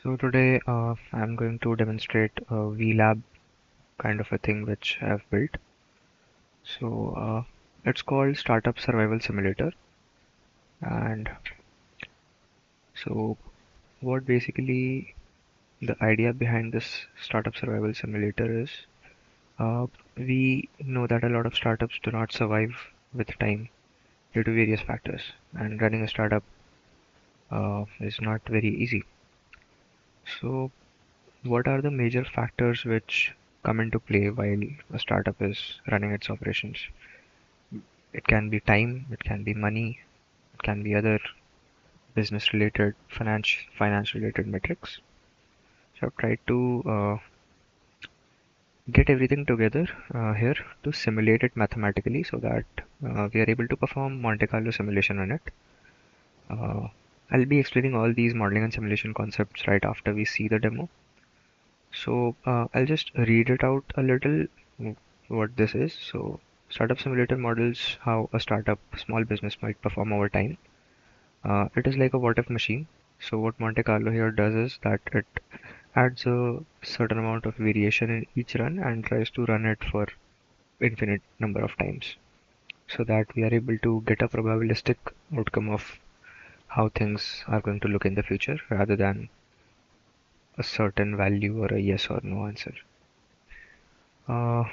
So today I'm going to demonstrate a VLab kind of a thing which I've built. So it's called Startup Survival Simulator. And so what basically the idea behind this Startup Survival Simulator is, we know that a lot of startups do not survive with time due to various factors, and running a startup is not very easy. So what are the major factors which come into play while a startup is running its operations? It can be time, it can be money, it can be other business related, finance related metrics. So I've tried to get everything together here to simulate it mathematically so that we are able to perform Monte Carlo simulation on it. Uh, I'll be explaining all these modeling and simulation concepts right after we see the demo. So I'll just read it out a little what this is. So startup simulator models how a startup, small business might perform over time. It is like a what if machine. So what Monte Carlo here does is that it adds a certain amount of variation in each run and tries to run it for infinite number of times so that we are able to get a probabilistic outcome of how things are going to look in the future rather than a certain value or a yes or no answer. Uh,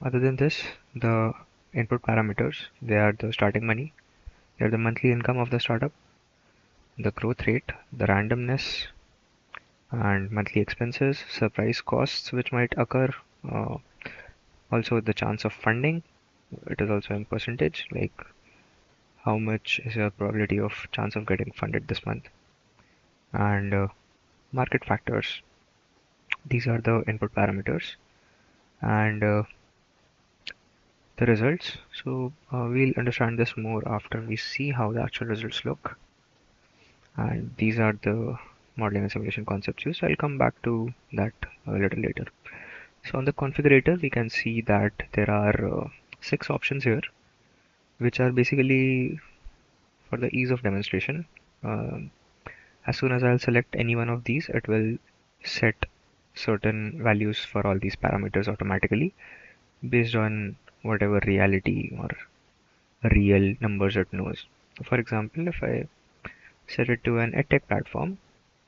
Other than this, the input parameters, they are the starting money, they are the monthly income of the startup, the growth rate, the randomness, and monthly expenses, surprise costs which might occur, uh, also the chance of funding. It is also in percentage, like how much is your probability of chance of getting funded this month, and market factors. These are the input parameters, and the results. So we'll understand this more after we see how the actual results look. And these are the modeling and simulation concepts used. I'll come back to that a little later. So on the configurator, we can see that there are 6 options here, which are basically for the ease of demonstration. Um as soon as I'll select any one of these, it will set certain values for all these parameters automatically based on whatever reality or real numbers it knows. For example, if I set it to an edtech platform,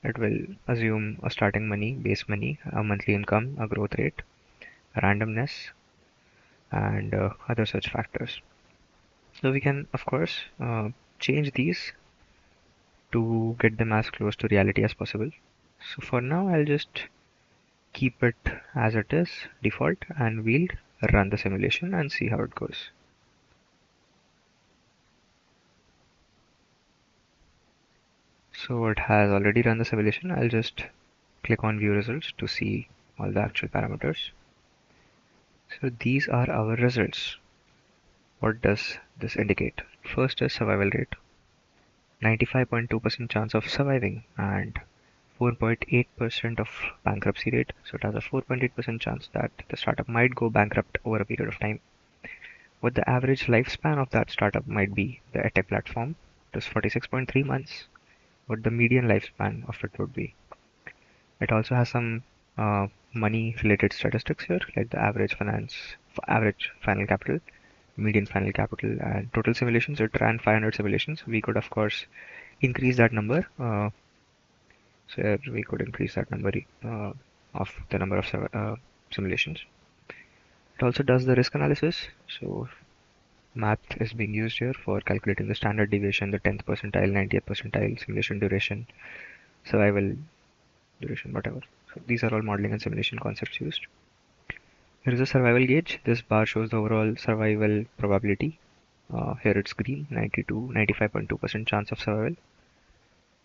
it will assume a starting money, base money, a monthly income, a growth rate, randomness, and other such factors. So we can, of course, change these to get them as close to reality as possible. So for now, I'll just keep it as it is, default, and we'll run the simulation and see how it goes. So it has already run the simulation. I'll just click on view results to see all the actual parameters. So these are our results. What does this indicate? First is survival rate, 95.2% chance of surviving and 4.8% of bankruptcy rate. So it has a 4.8% chance that the startup might go bankrupt over a period of time. What the average lifespan of that startup might be, the edtech platform, it is 46.3 months. What the median lifespan of it would be. It also has some money related statistics here, like the average final capital, median final capital, and total simulations. It ran 500 simulations. We could, of course, increase that number. So here we could increase that number of the number of simulations. It also does the risk analysis. So math is being used here for calculating the standard deviation, the 10th percentile, 90th percentile, simulation duration, survival duration, whatever. So these are all modeling and simulation concepts used. Here is a survival gauge. This bar shows the overall survival probability. Here it's green, 95.2% chance of survival.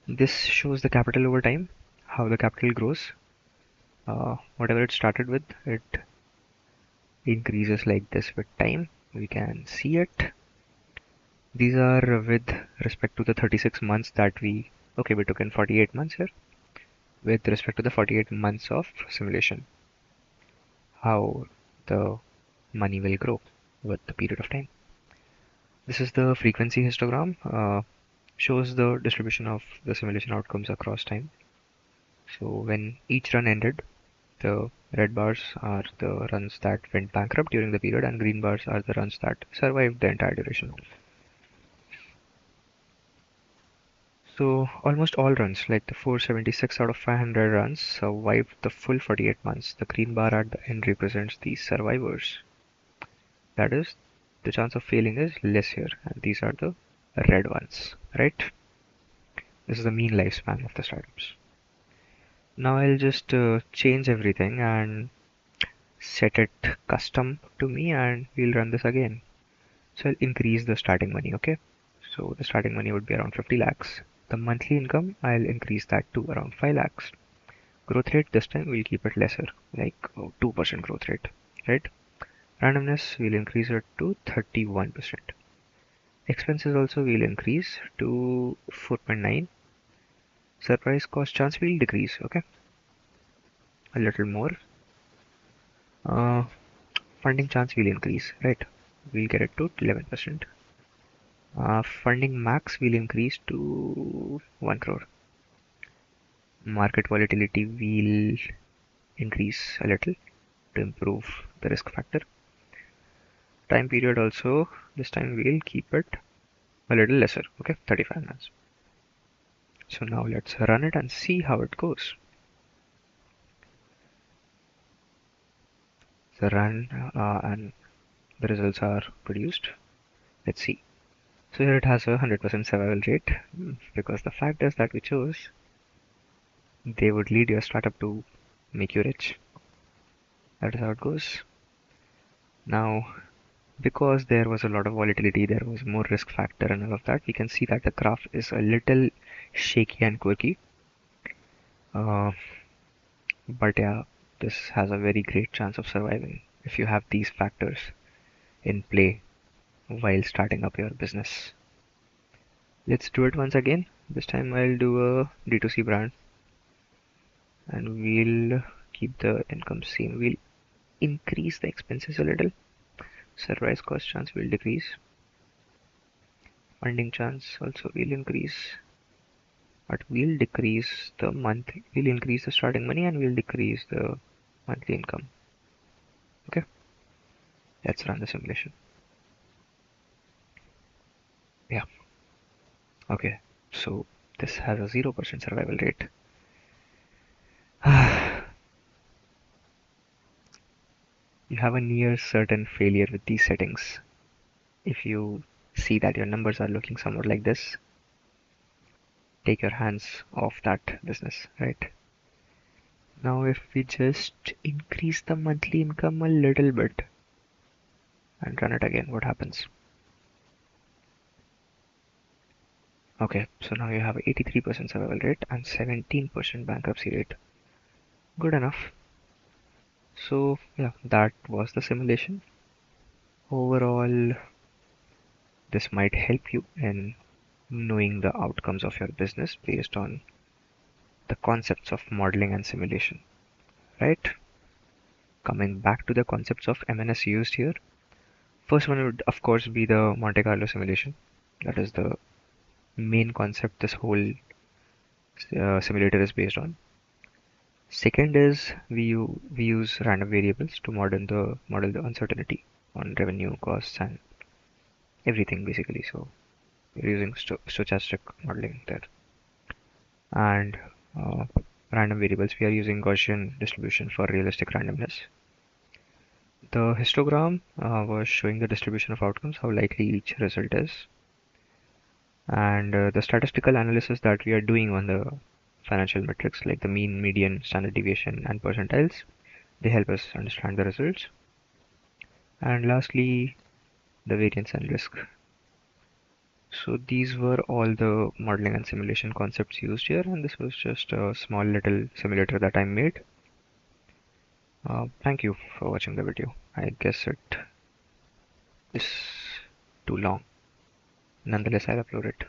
This shows the capital over time, how the capital grows. Whatever it started with, it increases like this with time. We can see it. These are with respect to the 36 months that we took in 48 months here, with respect to the 48 months of simulation, how the money will grow with the period of time. This is the frequency histogram, shows the distribution of the simulation outcomes across time. So when each run ended, the red bars are the runs that went bankrupt during the period, and green bars are the runs that survived the entire duration. So almost all runs, like the 476 out of 500 runs, survived the full 48 months. The green bar at the end represents the survivors. That is, the chance of failing is less here, and these are the red ones, right? This is the mean lifespan of the startups. Now I'll just change everything and set it custom to me, and we'll run this again. So I'll increase the starting money, okay? So the starting money would be around 50 lakhs. The monthly income, I'll increase that to around 5 lakhs. Growth rate, this time we'll keep it lesser, like 2% growth rate, right? Randomness, we'll increase it to 31%. Expenses also we'll increase to 4.9. Surprise cost chance will decrease, okay? A little more. Uh, Funding chance will increase, right? We'll get it to 11%. Funding max will increase to 1 crore. Market volatility will increase a little to improve the risk factor. Time period also, this time we'll keep it a little lesser, okay, 35 minutes. So now let's run it and see how it goes. So run and the results are produced. Let's see. So here it has a 100% survival rate because the factors that we chose, they would lead your startup to make you rich. That is how it goes. Now, because there was a lot of volatility, there was more risk factor and all of that, we can see that the graph is a little shaky and quirky. But yeah, this has a very great chance of surviving if you have these factors in play while starting up your business. Let's do it once again. This time I'll do a D2C brand and we'll keep the income same. We'll increase the expenses a little. Surprise cost chance will decrease. Funding chance also will increase. But we'll decrease the month. We'll increase the starting money and we'll decrease the monthly income. Okay. Let's run the simulation. Yeah. Okay. So this has a 0% survival rate. You have a near certain failure with these settings. If you see that your numbers are looking somewhat like this, take your hands off that business, right? Now if we just increase the monthly income a little bit and run it again, what happens? Okay, so now you have 83% survival rate and 17% bankruptcy rate. Good enough. So yeah, that was the simulation. Overall, this might help you in knowing the outcomes of your business based on the concepts of modeling and simulation, right? Coming back to the concepts of MNS used here, first one would of course be the Monte Carlo simulation. That is the main concept this whole simulator is based on. Second is we use random variables to model the uncertainty on revenue, costs, and everything basically. So we're using stochastic modeling there. And random variables, we are using Gaussian distribution for realistic randomness. The histogram was showing the distribution of outcomes, how likely each result is. And the statistical analysis that we are doing on the financial metrics like the mean, median, standard deviation, and percentiles, they help us understand the results. And lastly, the variance and risk. So these were all the modeling and simulation concepts used here, and this was just a small little simulator that I made. Thank you for watching the video. I guess it is too long. Nonetheless, I'll upload it.